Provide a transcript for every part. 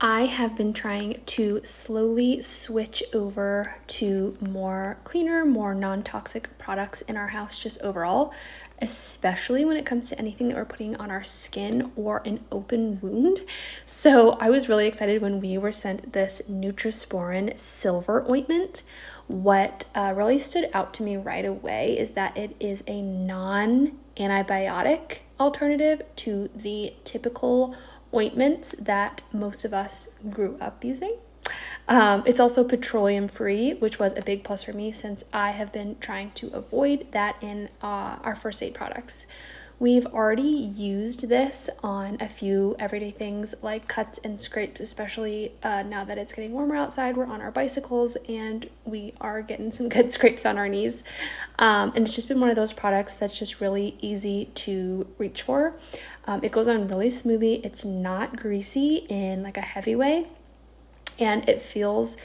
I have been trying to slowly switch over to more cleaner, more non-toxic products in our house just overall, especially when it comes to anything that we're putting on our skin or an open wound. So I was really excited when we were sent this Nutrasporin silver ointment. What really stood out to me right away is that it is a non-antibiotic alternative to the typical ointments that most of us grew up using. It's also petroleum-free, which was a big plus for me since I have been trying to avoid that in our first aid products. We've already used this on a few everyday things like cuts and scrapes, especially now that it's getting warmer outside. We're on our bicycles and we are getting some good scrapes on our knees. And it's just been one of those products that's just really easy to reach for. It goes on really smoothly. It's not greasy in like a heavy way. And it feels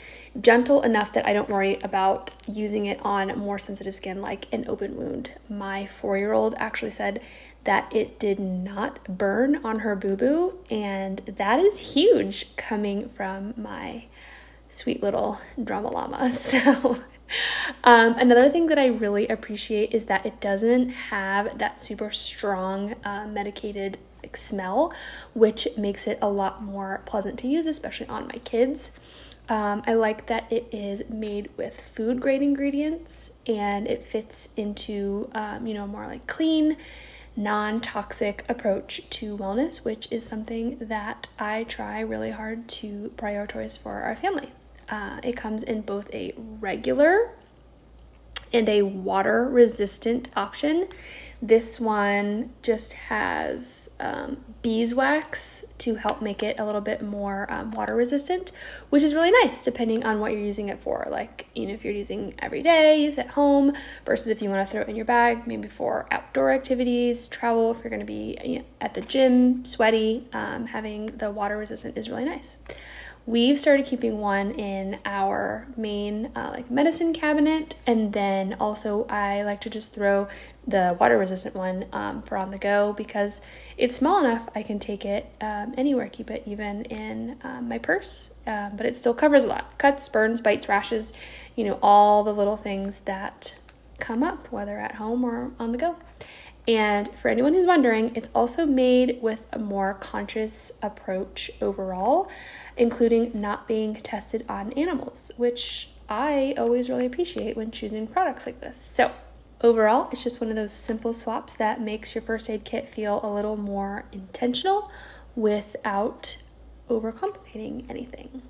gentle enough that I don't worry about using it on more sensitive skin like an open wound. My 4-year-old actually said that it did not burn on her boo-boo, and that is huge coming from my sweet little drama llama. So another thing that I really appreciate is that it doesn't have that super strong medicated smell, which makes it a lot more pleasant to use, especially on my kids. I like that it is made with food grade ingredients and it fits into more like clean, non-toxic approach to wellness, which is something that I try really hard to prioritize for our family. It comes in both a regular and a water resistant option. This one just has beeswax to help make it a little bit more water resistant, which is really nice depending on what you're using it for. Like, if you're using every day, use at home, versus if you want to throw it in your bag, maybe for outdoor activities, travel, if you're going to be at the gym, sweaty, having the water resistant is really nice. We've started keeping one in our main medicine cabinet, and then also I like to just throw the water resistant one for on the go because it's small enough I can take it anywhere, keep it even in my purse, but it still covers a lot. Cuts, burns, bites, rashes, all the little things that come up, whether at home or on the go. And for anyone who's wondering, it's also made with a more conscious approach overall, including not being tested on animals, which I always really appreciate when choosing products like this. So overall, it's just one of those simple swaps that makes your first aid kit feel a little more intentional without overcomplicating anything.